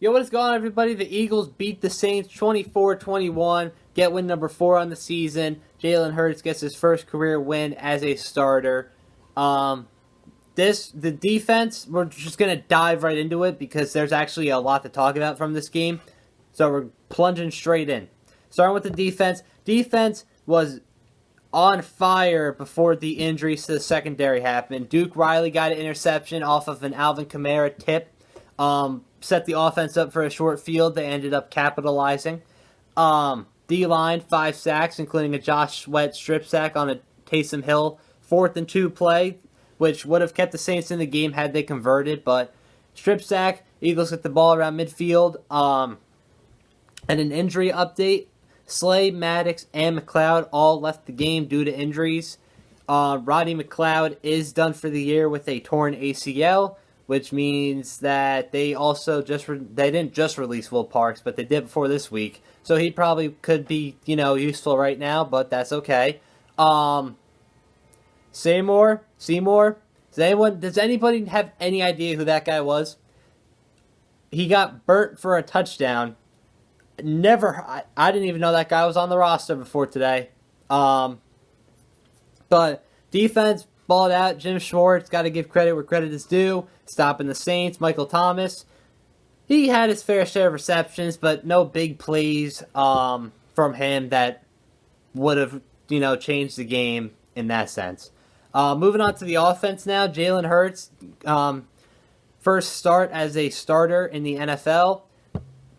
Yo, what is going on, everybody? The Eagles beat the Saints 24-21, get win number 4 on the season. Jalen Hurts gets his first career win as a starter. The defense, we're just going to dive right into it because there's actually a lot to talk about from this game. So we're plunging straight in. Starting with the defense. Defense was on fire before the injuries to the secondary happened. Duke Riley got an interception off of an Alvin Kamara tip. Set the offense up for a short field. They ended up capitalizing. D-line, 5 sacks, including a Josh Sweat strip sack on a Taysom Hill 4th and 2 play, which would have kept the Saints in the game had they converted, but strip sack, Eagles get the ball around midfield. And an injury update, Slay, Maddox, and McLeod all left the game due to injuries. Roddy McLeod is done for the year with a torn ACL, which means that they also they didn't just release Will Parks, but they did before this week. So he probably could be, useful right now, but that's okay. Seymour? Does anybody have any idea who that guy was? He got burnt for a touchdown. I didn't even know that guy was on the roster before today. But defense balled out. Jim Schwartz, got to give credit where credit is due. Stopping the Saints. Michael Thomas, he had his fair share of receptions, but no big plays from him that would have, changed the game in that sense. Moving on to the offense now. Jalen Hurts, first start as a starter in the NFL.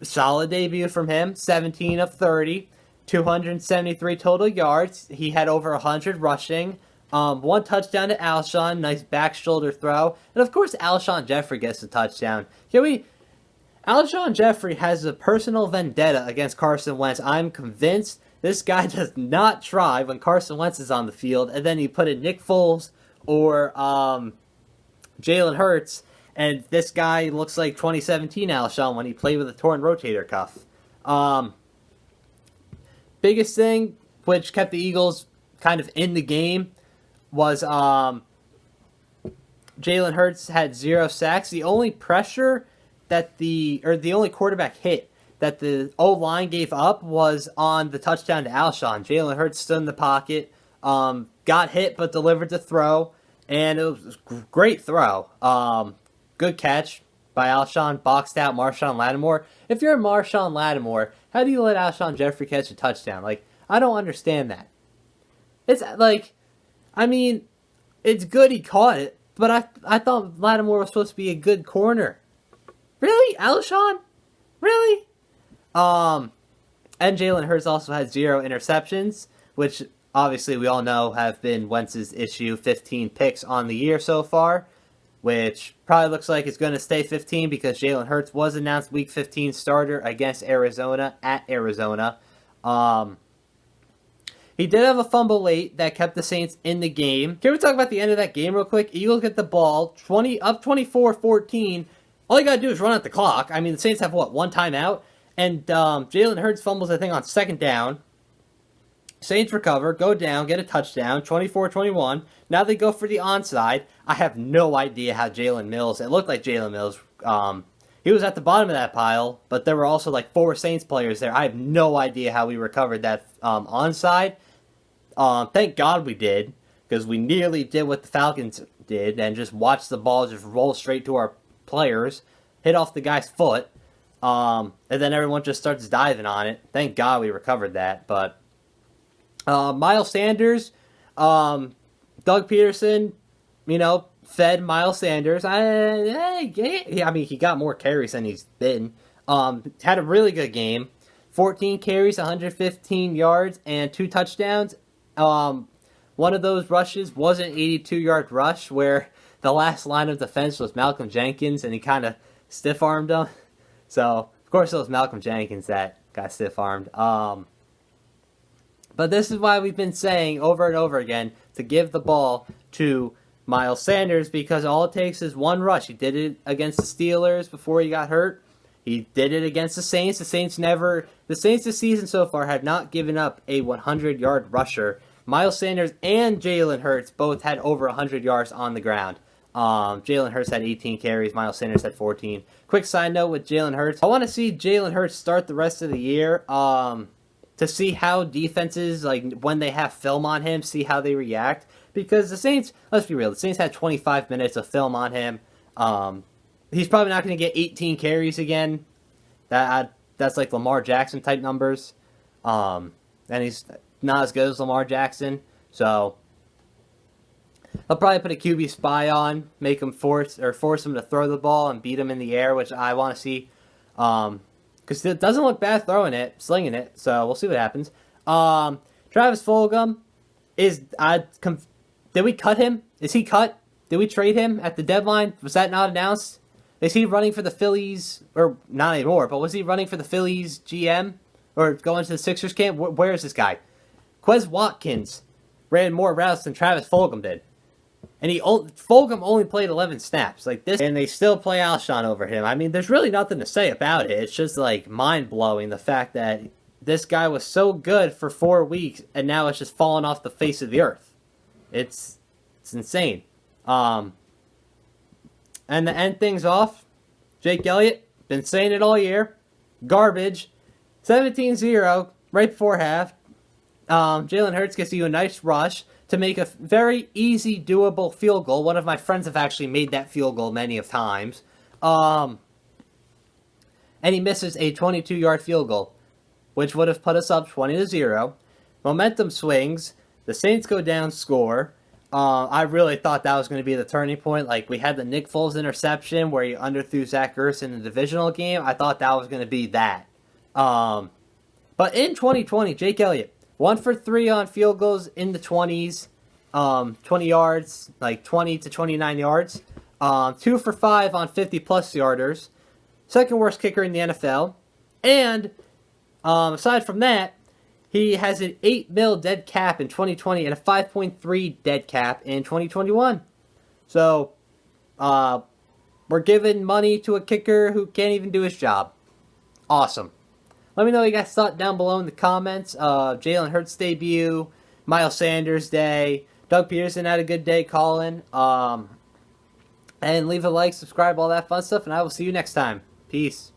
Solid debut from him. 17 of 30. 273 total yards. He had over 100 rushing. 1 touchdown to Alshon. Nice back shoulder throw. And of course, Alshon Jeffrey gets a touchdown. Alshon Jeffrey has a personal vendetta against Carson Wentz. I'm convinced this guy does not try when Carson Wentz is on the field, and then you put in Nick Foles or Jalen Hurts, and this guy looks like 2017 Alshon when he played with a torn rotator cuff. Biggest thing, which kept the Eagles kind of in the game, was Jalen Hurts had 0 sacks. The only pressure the only quarterback hit that the O-line gave up was on the touchdown to Alshon. Jalen Hurts stood in the pocket, got hit but delivered the throw, and it was a great throw. Good catch by Alshon, boxed out Marshawn Lattimore. If you're Marshawn Lattimore, how do you let Alshon Jeffrey catch a touchdown? I don't understand that. It's it's good he caught it, but I thought Lattimore was supposed to be a good corner. Really? Alshon? Really? And Jalen Hurts also had 0 interceptions, which obviously we all know have been Wentz's issue. 15 picks on the year so far, which probably looks like it's going to stay 15 because Jalen Hurts was announced Week 15 starter against Arizona at Arizona. He did have a fumble late that kept the Saints in the game. Can we talk about the end of that game real quick? Eagles get the ball, up 24-14. All you got to do is run out the clock. The Saints have, 1 timeout? And Jalen Hurts fumbles, I think, on 2nd down. Saints recover, go down, get a touchdown, 24-21. Now they go for the onside. I have no idea how Jalen Mills, it looked like Jalen Mills, he was at the bottom of that pile, but there were also 4 Saints players there. I have no idea how we recovered that onside. Thank God we did, because we nearly did what the Falcons did and just watched the ball just roll straight to our players, hit off the guy's foot, and then everyone just starts diving on it. Thank God we recovered that. But Miles Sanders, Doug Peterson, fed Miles Sanders. He got more carries than he's been. Had a really good game. 14 carries, 115 yards, and 2 touchdowns. One of those rushes was an 82-yard rush where the last line of defense was Malcolm Jenkins, and he kind of stiff-armed him. So, of course, it was Malcolm Jenkins that got stiff-armed. But this is why we've been saying over and over again to give the ball to Miles Sanders, because all it takes is 1 rush. He did it against the Steelers before he got hurt. He did it against the Saints. The Saints this season so far have not given up a 100-yard rusher. Miles Sanders and Jalen Hurts both had over 100 yards on the ground. Jalen Hurts had 18 carries. Miles Sanders had 14. Quick side note with Jalen Hurts. I want to see Jalen Hurts start the rest of the year to see how defenses, like when they have film on him, see how they react. Because the Saints, let's be real, the Saints had 25 minutes of film on him. He's probably not going to get 18 carries again. That's like Lamar Jackson type numbers. And he's not as good as Lamar Jackson. So I'll probably put a QB spy on, make him force him to throw the ball and beat him in the air, which I want to see. Because it doesn't look bad throwing it, slinging it. So we'll see what happens. Travis Fulgham did we cut him? Is he cut? Did we trade him at the deadline? Was that not announced? Is he running for the Phillies, or not anymore? But was he running for the Phillies GM or going to the Sixers camp? Where is this guy? Quez Watkins ran more routes than Travis Fulgham did. And Fulgham only played 11 snaps like this, and they still play Alshon over him. I mean, there's really nothing to say about it. It's just like mind-blowing the fact that this guy was so good for 4 weeks, and now it's just fallen off the face of the earth. It's insane. And to end things off, Jake Elliott, been saying it all year, garbage, 17-0 right before half. Jalen Hurts gets you a nice rush to make a very easy, doable field goal. One of my friends have actually made that field goal many of times. And he misses a 22-yard field goal, which would have put us up 20-0. Momentum swings. The Saints go down, score. I really thought that was going to be the turning point. Like, we had the Nick Foles interception where he underthrew Zach Ertz in the divisional game. I thought that was going to be that. But in 2020, Jake Elliott, 1 for 3 on field goals in the 20s, 20 yards, like 20 to 29 yards. 2 for 5 on 50-plus yarders. Second worst kicker in the NFL. And aside from that, he has an $8 million dead cap in 2020 and a 5.3 dead cap in 2021. So, we're giving money to a kicker who can't even do his job. Awesome. Let me know what you guys thought down below in the comments. Jalen Hurts debut, Miles Sanders day, Doug Peterson had a good day calling. And leave a like, subscribe, all that fun stuff, and I will see you next time. Peace.